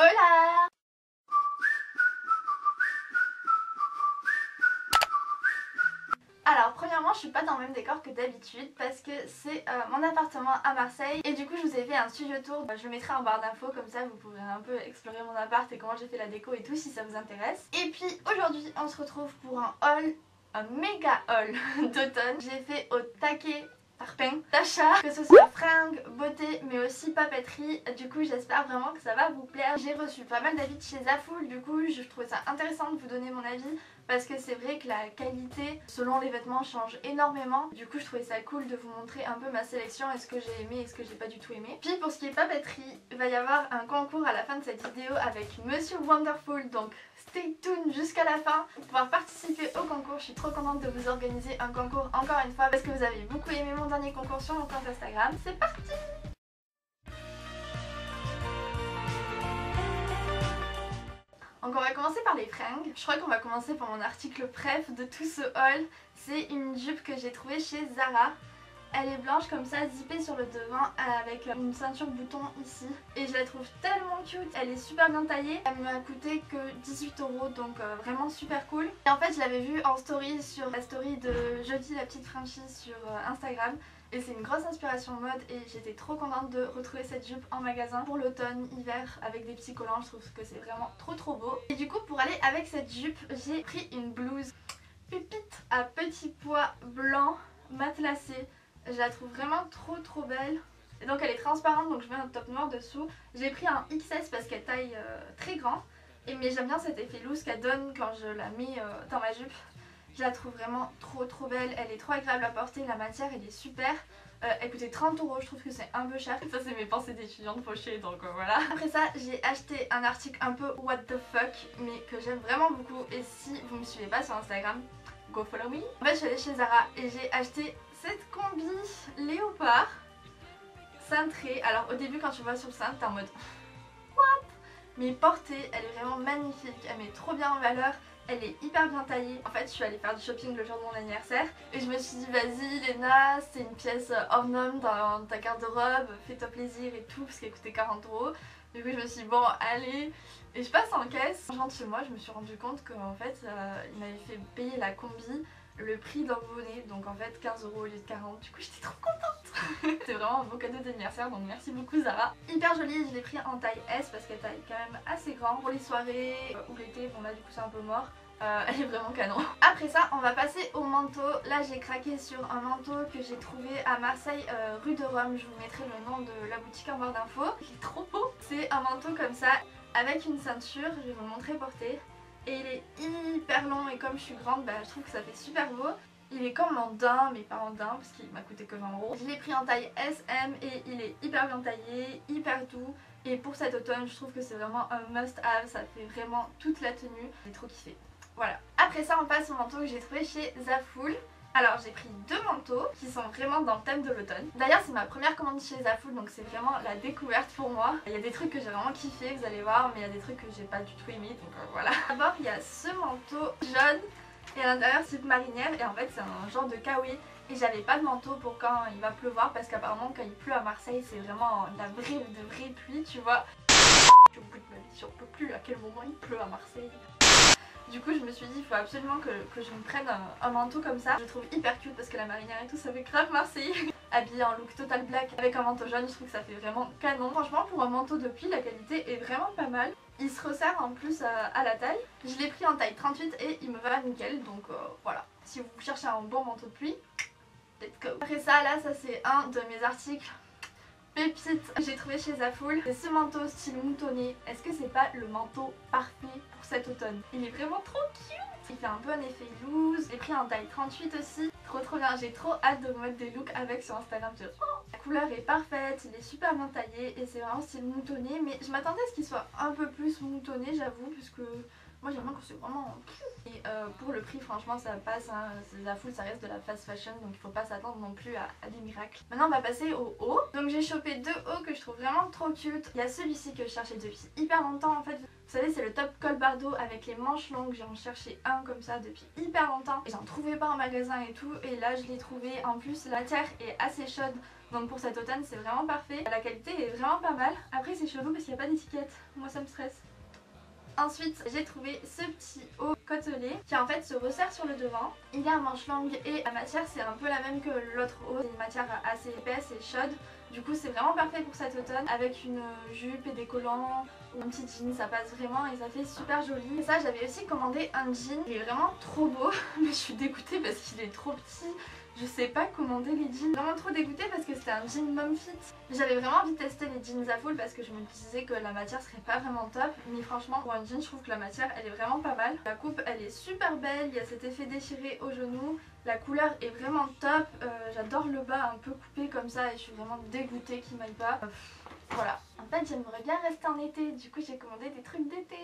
Hola! Alors premièrement je suis pas dans le même décor que d'habitude parce que c'est mon appartement à Marseille et du coup je vous ai fait un studio tour. Je vous mettrai en barre d'infos comme ça vous pourrez un peu explorer mon appart et comment j'ai fait la déco et tout si ça vous intéresse. Et puis aujourd'hui on se retrouve pour un méga haul d'automne. J'ai fait au taquet tarpin d'achat, que ce soit fringues, beauté mais aussi papeterie. Du coup j'espère vraiment que ça va vous plaire. J'ai reçu pas mal d'avis de chez Zaful, du coup je trouvais ça intéressant de vous donner mon avis parce que c'est vrai que la qualité selon les vêtements change énormément. Du coup je trouvais ça cool de vous montrer un peu ma sélection et ce que j'ai aimé et ce que j'ai pas du tout aimé. Puis pour ce qui est papeterie, il va y avoir un concours à la fin de cette vidéo avec Monsieur Wonderful, donc stay tuned jusqu'à la fin pour pouvoir participer au concours. Je suis trop contente de vous organiser un concours encore une fois parce que vous avez beaucoup aimé mon dernier concours sur mon compte Instagram. C'est parti! Donc on va commencer par les fringues. Je crois qu'on va commencer par mon article préf de tout ce haul. C'est une jupe que j'ai trouvée chez Zara. Elle est blanche comme ça, zippée sur le devant avec une ceinture bouton ici. Et je la trouve tellement cute, elle est super bien taillée. Elle m'a coûté que 18 € donc vraiment super cool. Et en fait je l'avais vue en story sur la story de Jeudi la petite franchise sur Instagram. Et c'est une grosse inspiration mode et j'étais trop contente de retrouver cette jupe en magasin pour l'automne, hiver avec des petits collants. Je trouve que c'est vraiment trop beau. Et du coup pour aller avec cette jupe j'ai pris une blouse pépite à petits pois blancs matelassés. Je la trouve vraiment trop belle. Et donc elle est transparente donc je mets un top noir dessous. J'ai pris un XS parce qu'elle taille très grand. Mais j'aime bien cet effet loose qu'elle donne quand je la mets dans ma jupe. Je la trouve vraiment trop belle, elle est trop agréable à porter, la matière elle est super. Elle coûtait 30 €, je trouve que c'est un peu cher. Ça c'est mes pensées d'étudiante fauchée donc voilà. Après ça j'ai acheté un article un peu what the fuck mais que j'aime vraiment beaucoup. Et si vous me suivez pas sur Instagram, go follow me. En fait je suis allée chez Zara et j'ai acheté cette combi léopard cintrée. Alors au début quand tu vois sur le cintre t'es en mode what? Mais portée elle est vraiment magnifique, elle met trop bien en valeur. Elle est hyper bien taillée. En fait je suis allée faire du shopping le jour de mon anniversaire et je me suis dit vas-y Léna, c'est une pièce hors norme dans ta garde-robe, fais-toi plaisir et tout parce qu'elle coûtait 40 €. Du coup je me suis dit bon allez, et je passe en caisse. Je rentre chez moi, je me suis rendu compte qu'en fait il m'avait fait payer la combi le prix d'embaumé, donc en fait 15 € au lieu de 40. Du coup j'étais trop contente. C'est vraiment un beau cadeau d'anniversaire donc merci beaucoup Zara. Hyper jolie, je l'ai pris en taille S parce qu'elle taille quand même assez grand pour les soirées ou l'été. Bon là du coup c'est un peu mort. Elle est vraiment canon. Après ça on va passer au manteau. Là j'ai craqué sur un manteau que j'ai trouvé à Marseille rue de Rome. Je vous mettrai le nom de la boutique en barre d'infos. Il est trop beau. C'est un manteau comme ça avec une ceinture, je vais vous le montrer porté. Et il est hyper long et comme je suis grande je trouve que ça fait super beau. Il est comme en daim mais pas en daim parce qu'il m'a coûté que 20 €. Je l'ai pris en taille SM et il est hyper bien taillé, hyper doux. Et pour cet automne je trouve que c'est vraiment un must have, ça fait vraiment toute la tenue. J'ai trop kiffé. Voilà. Après ça on passe au manteau que j'ai trouvé chez Zaful. Alors j'ai pris deux manteaux qui sont vraiment dans le thème de l'automne. D'ailleurs c'est ma première commande chez Zaful donc c'est vraiment la découverte pour moi. Il y a des trucs que j'ai vraiment kiffé, vous allez voir, mais il y a des trucs que j'ai pas du tout aimé donc voilà. D'abord il y a ce manteau jaune et à l'intérieur c'est une marinière et en fait c'est un genre de kawaii. Et j'avais pas de manteau pour quand il va pleuvoir parce qu'apparemment quand il pleut à Marseille c'est vraiment la vraie pluie tu vois. Je suis au bout de ma vie, j'en peux plus à quel moment il pleut à Marseille. Du coup je me suis dit il faut absolument que je me prenne un manteau comme ça. Je le trouve hyper cute parce que la marinière et tout ça fait grave Marseille. Habillée en look total black avec un manteau jaune, je trouve que ça fait vraiment canon. Franchement pour un manteau de pluie la qualité est vraiment pas mal. Il se resserre en plus à la taille. Je l'ai pris en taille 38 et il me va nickel donc voilà. Si vous cherchez un bon manteau de pluie, let's go. Après ça là ça c'est un de mes articles pépite j'ai trouvé chez Zaful. C'est ce manteau style moutonné. Est-ce que c'est pas le manteau parfait pour cet automne? Il est vraiment trop cute. Il fait un peu un effet loose. J'ai pris en taille 38 aussi. Trop bien. J'ai trop hâte de vous mettre des looks avec sur Instagram. La couleur est parfaite, il est super bien taillé et c'est vraiment style moutonné. Mais je m'attendais à ce qu'il soit un peu plus moutonné j'avoue puisque moi j'aime bien quand c'est vraiment... Et pour le prix franchement ça passe, hein. Zaful ça reste de la fast fashion donc il faut pas s'attendre non plus à des miracles. Maintenant on va passer aux hauts. Donc j'ai chopé deux hauts que je trouve vraiment trop cute. Il y a celui-ci que je cherchais depuis hyper longtemps en fait. Vous savez c'est le top col bardeau avec les manches longues. J'en cherchais un comme ça depuis hyper longtemps. Et j'en trouvais pas en magasin et tout et là je l'ai trouvé. En plus la matière est assez chaude Donc pour cet automne c'est vraiment parfait. La qualité est vraiment pas mal. Après c'est chelou parce qu'il n'y a pas d'étiquette. Moi ça me stresse. Ensuite j'ai trouvé ce petit haut côtelé qui en fait se resserre sur le devant. Il est à manches longues et la matière c'est un peu la même que l'autre haut. C'est une matière assez épaisse et chaude. Du coup c'est vraiment parfait pour cet automne avec une jupe et des collants ou un petit jean, ça passe vraiment et ça fait super joli. Et ça j'avais aussi commandé un jean, il est vraiment trop beau mais je suis dégoûtée parce qu'il est trop petit. Je sais pas commander les jeans, vraiment trop dégoûtée parce que c'était un jean mom fit. J'avais vraiment envie de tester les jeans à full parce que je me disais que la matière serait pas vraiment top. Mais franchement pour un jean je trouve que la matière elle est vraiment pas mal. La coupe elle est super belle, il y a cet effet déchiré au genou. La couleur est vraiment top, j'adore le bas un peu coupé comme ça et je suis vraiment dégoûtée qu'il m'aille pas. Voilà. En fait j'aimerais bien rester en été, du coup j'ai commandé des trucs d'été.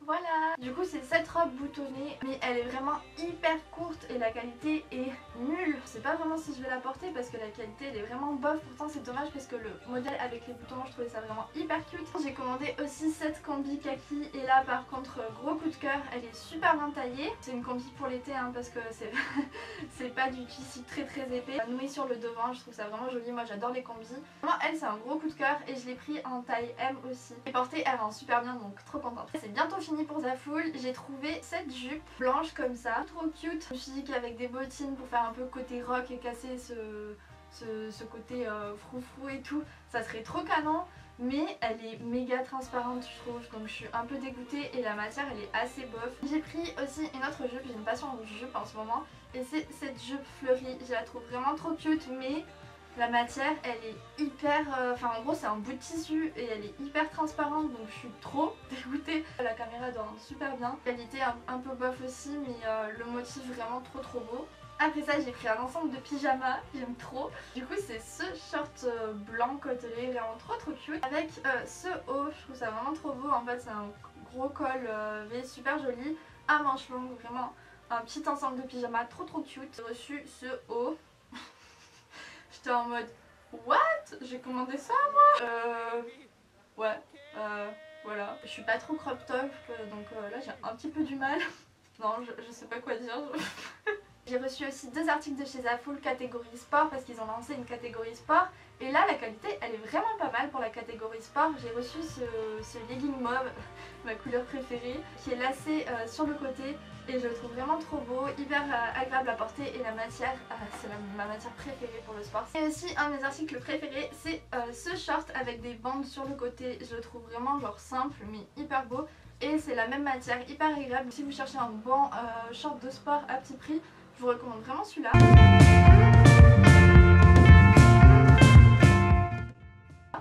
Voilà. Du coup c'est cette robe boutonnée mais elle est vraiment hyper courte et la qualité est nulle. Je sais pas vraiment si je vais la porter parce que la qualité elle est vraiment bof. Pourtant c'est dommage parce que le modèle avec les boutons je trouvais ça vraiment hyper cute. J'ai commandé aussi cette combi kaki et là par contre gros coup de cœur, elle est super bien taillée. C'est une combi pour l'été hein, parce que c'est pas du tissu très épais. Noué sur le devant, je trouve ça vraiment joli. Moi j'adore les combis. Vraiment elle c'est un gros coup de cœur et je l'ai pris en taille M aussi. Et portée elle rend super bien donc trop contente. C'est bientôt fini pour Zaful. J'ai trouvé cette jupe blanche comme ça, trop cute. Je me suis dit qu'avec des bottines pour faire un peu côté rock et casser ce côté froufrou et tout, ça serait trop canon. Mais elle est méga transparente je trouve, donc je suis un peu dégoûtée et la matière elle est assez bof. J'ai pris aussi une autre jupe, j'ai une passion en jupe en ce moment et c'est cette jupe fleurie. Je la trouve vraiment trop cute mais la matière elle est hyper, enfin en gros c'est un bout de tissu et elle est hyper transparente donc je suis trop dégoûtée. La caméra doit rendre super bien. Qualité un peu bof aussi mais le motif vraiment trop beau. Après ça j'ai pris un ensemble de pyjamas, j'aime trop. Du coup c'est ce short blanc côtelé vraiment trop cute. Avec ce haut, je trouve ça vraiment trop beau. En fait c'est un gros col V super joli à manches longues, vraiment un petit ensemble de pyjamas trop cute. J'ai reçu ce haut. J'étais en mode what? J'ai commandé ça moi? Voilà. Je suis pas trop crop top donc là j'ai un petit peu du mal. Non je sais pas quoi dire. J'ai reçu aussi deux articles de chez Zaful catégorie sport parce qu'ils ont lancé une catégorie sport. Et là la qualité elle est vraiment pas mal pour la catégorie sport. J'ai reçu ce legging mauve, ma couleur préférée, qui est lacé sur le côté. Et je le trouve vraiment trop beau, hyper agréable à porter et la matière, c'est ma matière préférée pour le sport. Et aussi un de mes articles préférés, c'est ce short avec des bandes sur le côté. Je le trouve vraiment genre simple mais hyper beau. Et c'est la même matière, hyper agréable. Si vous cherchez un bon short de sport à petit prix, je vous recommande vraiment celui-là.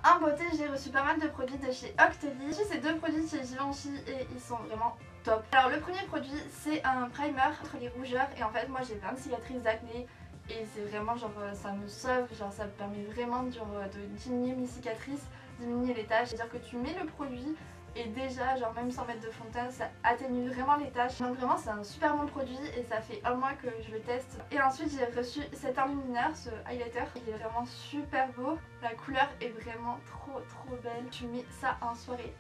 En beauté, j'ai reçu pas mal de produits de chez Octoly. J'ai reçu ces deux produits de chez Givenchy et ils sont vraiment top. Alors le premier produit c'est un primer contre les rougeurs et en fait moi j'ai plein de cicatrices d'acné et c'est vraiment genre ça me sauve, genre ça me permet vraiment de diminuer mes cicatrices, diminuer les taches. C'est-à-dire que tu mets le produit et déjà genre même sans mettre de fond de teint ça atténue vraiment les taches. Donc vraiment c'est un super bon produit et ça fait un mois que je le teste. Et ensuite j'ai reçu cet enlumineur, ce highlighter. Il est vraiment super beau. La couleur est vraiment trop belle. Tu mets ça en soirée,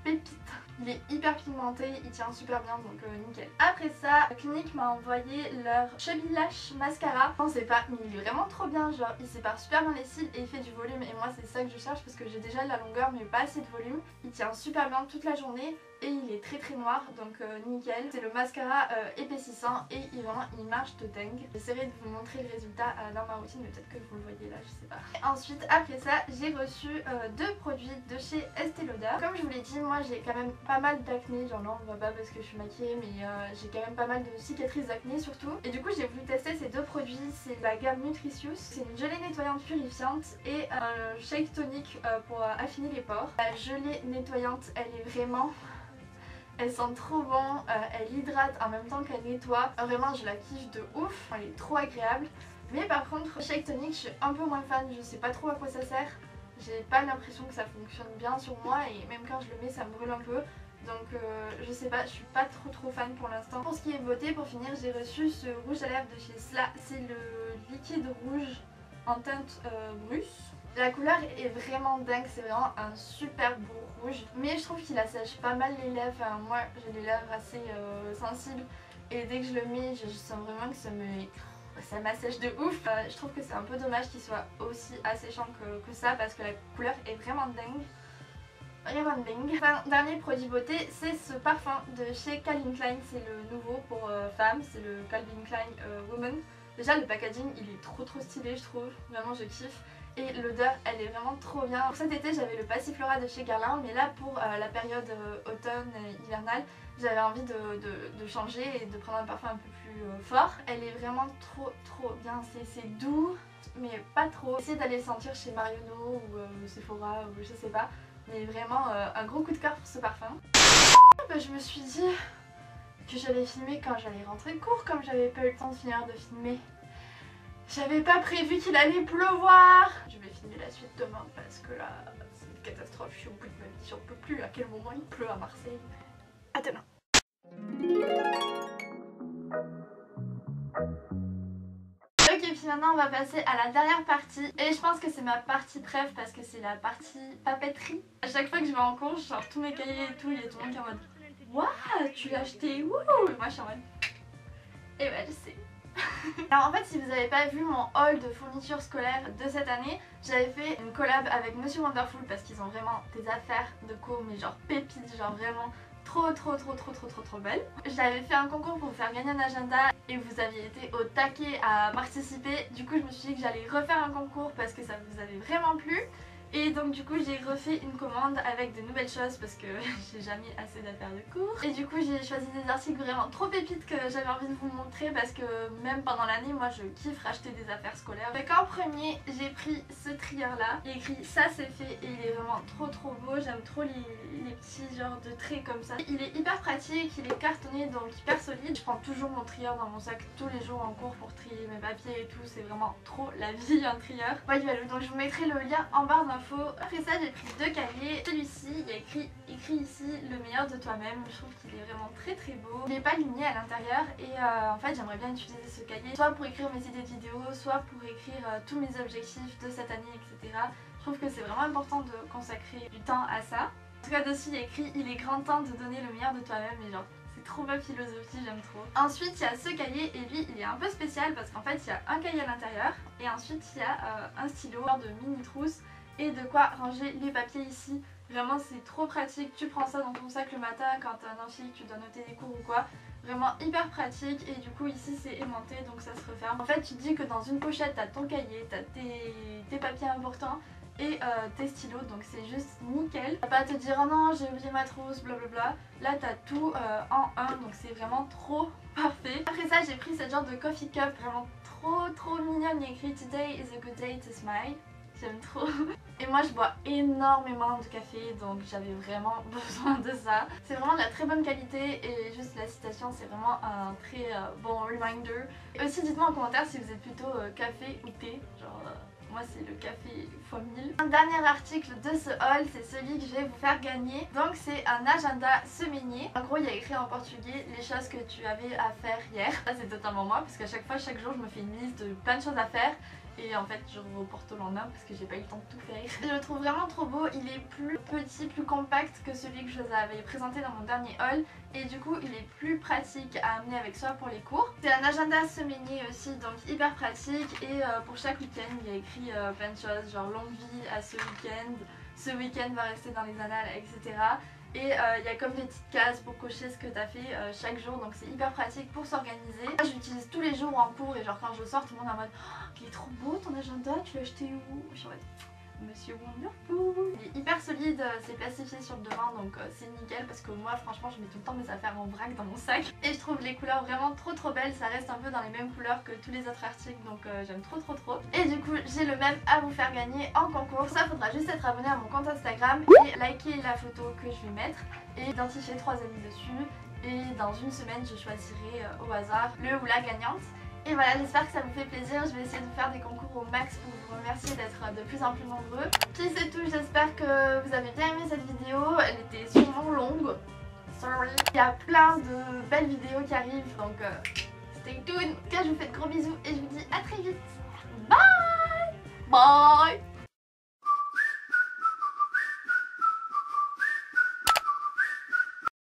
pépite. Il est hyper pigmenté, il tient super bien donc nickel. Après ça, la clinique m'a envoyé leur Chubby Lash Mascara. Je pensais pas mais il est vraiment trop bien, genre il sépare super bien les cils et il fait du volume et moi c'est ça que je cherche parce que j'ai déjà de la longueur mais pas assez de volume. Il tient super bien toute la journée et il est très noir donc nickel. C'est le mascara épaississant et vraiment il marche de dingue. J'essaierai de vous montrer le résultat dans ma routine mais peut-être que vous le voyez là, je sais pas. Et ensuite après ça j'ai reçu deux produits de chez Estée Lauder. Comme je vous l'ai dit, moi j'ai quand même pas mal d'acné, genre là on voit pas parce que je suis maquillée mais j'ai quand même pas mal de cicatrices d'acné surtout. Et du coup j'ai voulu tester ces deux produits, c'est la gamme Nutritious. C'est une gelée nettoyante purifiante et un shake tonique pour affiner les pores. La gelée nettoyante elle est vraiment... Elle sent trop bon, elle hydrate en même temps qu'elle nettoie. Vraiment je la kiffe de ouf, elle est trop agréable. Mais par contre Shake Tonic je suis un peu moins fan, je sais pas trop à quoi ça sert. J'ai pas l'impression que ça fonctionne bien sur moi et même quand je le mets ça me brûle un peu. Donc je sais pas, je suis pas trop fan pour l'instant. Pour ce qui est beauté, pour finir j'ai reçu ce rouge à lèvres de chez Sla. C'est le liquide rouge en teinte Bruce. La couleur est vraiment dingue, c'est vraiment un super beau rouge. Mais je trouve qu'il assèche pas mal les lèvres. Enfin, moi j'ai les lèvres assez sensibles et dès que je le mets je sens vraiment que ça me ça m'assèche de ouf. Je trouve que c'est un peu dommage qu'il soit aussi asséchant que ça parce que la couleur est vraiment dingue. Enfin, dernier produit beauté, c'est ce parfum de chez Calvin Klein, c'est le nouveau pour femmes, c'est le Calvin Klein Woman. Déjà le packaging il est trop stylé je trouve, vraiment je kiffe. Et l'odeur elle est vraiment trop bien. Pour cet été j'avais le Passiflora de chez Guerlain, mais là pour la période automne hivernale j'avais envie de changer et de prendre un parfum un peu plus fort. Elle est vraiment trop bien, c'est doux mais pas trop. Essayez d'aller le sentir chez Marionneau ou Sephora ou je sais pas. Mais vraiment un gros coup de cœur pour ce parfum. Je me suis dit que j'allais filmer quand j'allais rentrer de cours, comme j'avais pas eu le temps de finir de filmer. J'avais pas prévu qu'il allait pleuvoir. Je vais filmer la suite demain parce que là c'est une catastrophe, je suis au bout de ma vie, j'en peux plus. À quel moment il pleut à Marseille? À demain. Ok, puis maintenant on va passer à la dernière partie et je pense que c'est ma partie préf parce que c'est la partie papeterie. À chaque fois que je vais en cours, je sors tous mes cahiers et tout, il y a tout le monde qui est en mode waouh, tu l'as acheté où? Et moi je suis en mode et ouais je sais. Alors en fait si vous n'avez pas vu mon haul de fournitures scolaires de cette année, j'avais fait une collab avec Monsieur Wonderful parce qu'ils ont vraiment des affaires de co mais genre pépites, genre vraiment trop belle. J'avais fait un concours pour vous faire gagner un agenda et vous aviez été au taquet à participer. Du coup je me suis dit que j'allais refaire un concours parce que ça vous avait vraiment plu. Et donc du coup j'ai refait une commande avec de nouvelles choses parce que j'ai jamais assez d'affaires de cours. Et du coup j'ai choisi des articles vraiment trop pépites que j'avais envie de vous montrer parce que même pendant l'année moi je kiffe racheter des affaires scolaires. Donc en premier j'ai pris ce trieur là, il est écrit ça c'est fait et il est vraiment trop beau. J'aime trop les petits genres de traits comme ça. Il est hyper pratique, il est cartonné donc hyper solide. Je prends toujours mon trieur dans mon sac tous les jours en cours pour trier mes papiers et tout. C'est vraiment trop la vie un trieur. Voilà, donc je vous mettrai le lien en barre d'infos. Après ça j'ai pris deux cahiers. Celui-ci il y a écrit ici le meilleur de toi-même. Je trouve qu'il est vraiment très beau. Il n'est pas ligné à l'intérieur et en fait j'aimerais bien utiliser ce cahier soit pour écrire mes idées de vidéos, soit pour écrire tous mes objectifs de cette année etc. Je trouve que c'est vraiment important de consacrer du temps à ça. En tout cas dessus il y a écrit il est grand temps de donner le meilleur de toi-même et genre c'est trop ma philosophie, j'aime trop. Ensuite il y a ce cahier et lui il est un peu spécial parce qu'en fait il y a un cahier à l'intérieur et ensuite il y a un stylo de mini trousse et de quoi ranger les papiers ici. Vraiment c'est trop pratique, tu prends ça dans ton sac le matin quand t'as un amphi, tu dois noter des cours ou quoi. Vraiment hyper pratique et du coup ici c'est aimanté donc ça se referme. En fait tu te dis que dans une pochette t'as ton cahier, t'as tes papiers importants et tes stylos donc c'est juste nickel. T'as pas à te dire oh non j'ai oublié ma trousse blablabla. Là t'as tout en un donc c'est vraiment trop parfait. Après ça j'ai pris cette genre de coffee cup vraiment trop mignonne. Il y a écrit Today is a good day to smile. J'aime trop. Et moi je bois énormément de café donc j'avais vraiment besoin de ça. C'est vraiment de la très bonne qualité et juste la citation c'est vraiment un très bon reminder. Et aussi dites-moi en commentaire si vous êtes plutôt café ou thé. Genre moi c'est le café x 1000. Un dernier article de ce haul c'est celui que je vais vous faire gagner. Donc c'est un agenda semainier. En gros il y a écrit en portugais les choses que tu avais à faire hier. Ça c'est totalement moi parce qu'à chaque fois chaque jour je me fais une liste de plein de choses à faire. Et en fait je reporte au lendemain parce que j'ai pas eu le temps de tout faire. Je le trouve vraiment trop beau, il est plus petit, plus compact que celui que je vous avais présenté dans mon dernier haul. Et du coup il est plus pratique à amener avec soi pour les cours. C'est un agenda semainier aussi donc hyper pratique. Et pour chaque week-end il y a écrit plein de choses genre longue vie à ce week-end va rester dans les annales etc. Et il y a comme des petites cases pour cocher ce que tu as fait chaque jour donc c'est hyper pratique pour s'organiser. Moi je l'utilise tous les jours en cours et genre quand je sors tout le monde est en mode oh, il est trop beau ton agenda, tu l'as acheté où? Je suis en mode Monsieur Wonderful. Il est hyper solide, c'est plastifié sur le devant donc c'est nickel parce que moi franchement je mets tout le temps mes affaires en vrac dans mon sac. Et je trouve les couleurs vraiment trop belles, ça reste un peu dans les mêmes couleurs que tous les autres articles donc j'aime trop. Et du coup j'ai le même à vous faire gagner en concours. Pour ça faudra juste être abonné à mon compte Instagram et liker la photo que je vais mettre et identifier 3 amis dessus. Et dans une semaine je choisirai au hasard le ou la gagnante. Et voilà, j'espère que ça vous fait plaisir. Je vais essayer de vous faire des concours au max pour vous remercier d'être de plus en plus nombreux. Puis c'est tout, j'espère que vous avez bien aimé cette vidéo. Elle était sûrement longue. Sorry. Il y a plein de belles vidéos qui arrivent, donc stay tuned. En tout cas, je vous fais de gros bisous et je vous dis à très vite. Bye! Bye!